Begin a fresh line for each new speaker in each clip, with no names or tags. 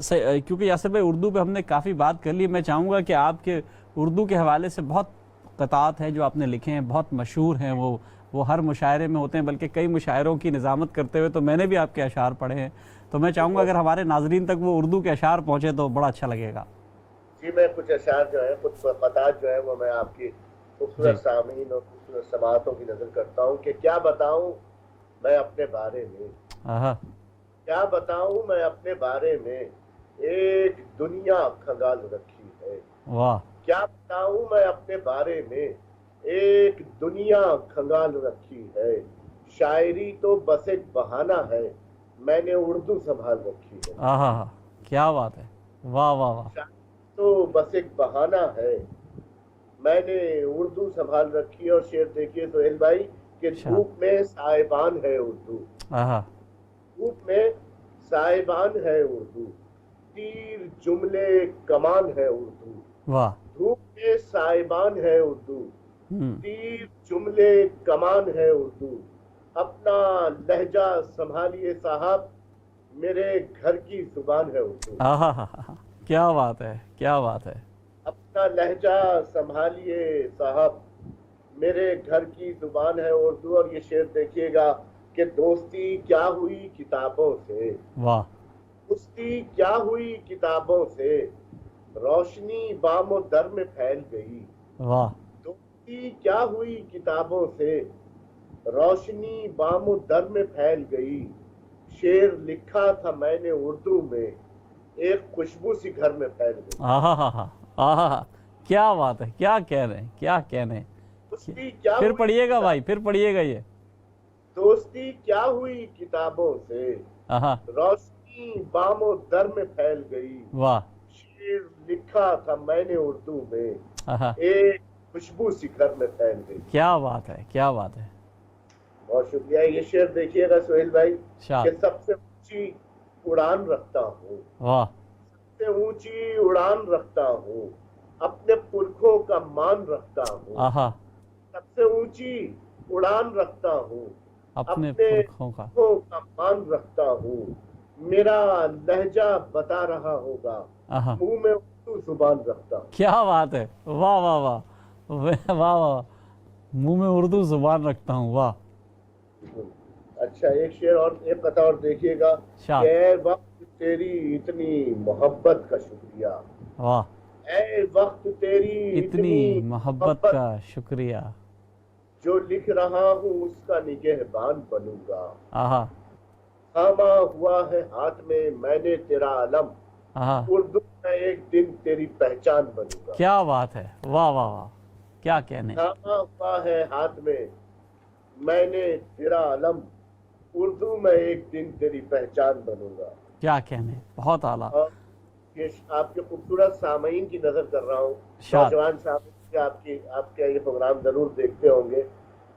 کیونکہ یاسر بھائی اردو پہ ہم نے کافی بات کر لی، میں چاہوں گا کہ آپ کے اردو کے حوالے سے بہت قطعات ہیں جو آپ نے لکھے ہیں، بہت مشہور ہیں، وہ ہر مشاعرے میں ہوتے ہیں، بلکہ کئی مشاعروں کی نظامت کرتے ہوئے تو میں نے بھی آپ کے اشعار پڑھے ہیں، تو میں چاہوں گا اگر ہمارے ناظرین تک وہ اردو کے اشعار پہنچے تو بڑا اچھا لگے گا۔
جی میں کچھ اشعار جو ہیں، کچھ قطعات جو ہیں وہ میں آپ کی
جی
خوبصورت سامعین اور خوبصورت سماعتوں کی نظر کرتا ہوں کہ کیا بتاؤں میں اپنے بارے میں،
آہا،
کیا بتاؤں میں اپنے بارے میں، ایک دنیا کھنگال رکھی ہے۔
واہ،
کیا بتاؤں میں اپنے بارے میں، ایک دنیا کھنگال رکھی ہے۔ شاعری تو بس ایک بہانہ ہے، میں نے اردو سنبھال رکھی ہے۔
آہا، کیا بات ہے، واہ واہ واہ،
شاعری تو بس ایک بہانہ ہے، میں نے اردو سنبھال رکھی ہے۔ اور شعر دیکھیے سہیل بھائی کہ
شاد،
دھوپ میں سائبان ہے اردو،
آہا،
دھوپ میں سائبان ہے اردو، تیر جملے کمان ہے اردو،
واہ،
دھوپ میں سائبان ہے اردو،
ہم،
تیر جملے کمان ہے اردو۔ اپنا لہجہ سنبھالیے صاحب، میرے گھر کی زبان ہے اردو۔
آہا، کیا بات ہے، کیا بات ہے،
اپنا لہجہ سنبھالیے صاحب، میرے گھر کی زبان ہے اردو۔ اور یہ شعر دیکھیے گا کہ دوستی کیا ہوئی کتابوں سے،
واہ،
دوستی کیا ہوئی کتابوں سے، روشنی بام و در میں پھیل گئی۔
واہ،
دوستی کیا ہوئی کتابوں سے، روشنی بام و در میں پھیل گئی۔ شعر لکھا تھا میں نے اردو میں، ایک خوشبو سی گھر میں پھیل گئی۔
آہا، آہا، کیا بات ہے، کیا کہہ رہے ہیں، کیا کہہ رہے ہیں،
دوستی کیا
پھر
ہوئی
پڑھیے گا بھائی، پھر پڑھیے گا یہ،
دوستی کیا ہوئی کتابوں سے،
آہا،
روشنی بام و در میں پھیل گئی۔
واہ،
شعر لکھا تھا میں نے اردو میں،
آہا،
ایک خوشبو سی گھر میں پھیل گئی۔
کیا بات ہے، کیا بات ہے،
بہت شکریہ۔ یہ شعر دیکھیے گا سہیل بھائی
شاد،
کہ سب سے اونچی اڑان رکھتا ہوں،
واہ،
سب سے اونچی اڑان رکھتا ہوں، اپنے پرکھوں کا مان رکھتا ہوں،
آہا،
سب سے اونچی اڑان رکھتا ہوں،
اپنے
اپنے
پرکھوں کا،
پرکھوں کا مان رکھتا ہوں۔ میرا لہجہ بتا رہا ہوگا،
آہا،
منہ میں اردو زبان رکھتا ہوں۔
کیا بات ہے، واہ واہ واہ، واہ واہ واہ، منہ میں اردو زبان رکھتا ہوں، واہ،
اچھا ایک شعر اور، ایک قطعہ اور دیکھیے گا
شاد،
کہ اے وقت تیری اتنی محبت کا شکریہ،
واہ،
اے وقت تیری
اتنی محبت کا شکریہ،
جو لکھ رہا ہوں اس کا نگہبان بنوں گا۔
آہا،
تھاما ہوا ہے ہاتھ میں نے تیرا علم،
آہا،
اردو میں ایک دن تیری پہچان بنوں گا۔
کیا بات ہے، واہ واہ واہ، کیا کہنے،
تھاما ہوا ہے ہاتھ میں نے تیرا علم، اردو میں ایک دن تیری پہچان بنوں گا۔
کیا کہنے، بہت اعلیٰ،
اور یہ آپ کے خوبصورت سامعین کی نظر کر رہا ہوں،
شاد،
نوجوان سامعین آپ کے یہ پروگرام ضرور دیکھتے ہوں گے،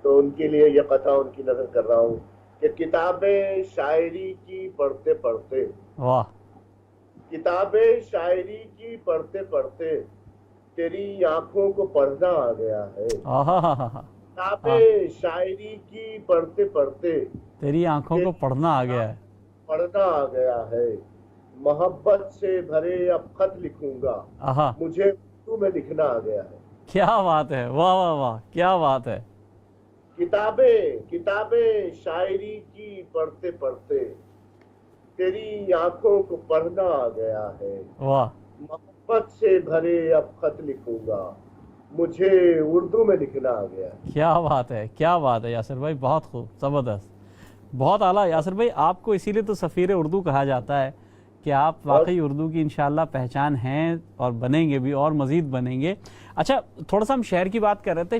تو ان کے لیے یہ قطعہ ان کی نظر کر رہا ہوں کہ کتابیں شاعری کی پڑھتے پڑھتے،
واہ،
کتابیں شاعری کی پڑھتے پڑھتے تیری آنکھوں کو پڑھنا آ گیا ہے۔
آہا،
کتابیں شاعری کی پڑھتے پڑھتے
تیری آنکھوں کو پڑھنا آ گیا ہے،
پڑھنا آ گیا ہے۔ محبت سے بھرے اب خط لکھوں گا،
آہا،
مجھے اردو میں لکھنا آ گیا ہے۔
کیا بات ہے، واہ واہ واہ، کیا بات ہے،
کتابیں شاعری کی پڑھتے پڑھتے تیری آنکھوں کو پڑھنا آ گیا ہے۔
واہ،
محبت سے بھرے اب خط لکھوں گا، مجھے اردو میں لکھنا آ گیا ہے۔
کیا بات ہے، کیا بات ہے یاسر بھائی، بہت خوب، زبردست، بہت اعلیٰ یاسر بھائی، آپ کو اسی لیے تو سفیر اردو کہا جاتا ہے کہ آپ واقعی اردو کی انشاءاللہ پہچان ہیں اور بنیں گے بھی اور مزید بنیں گے۔ اچھا تھوڑا سا ہم شعر کی بات کر رہے تھے،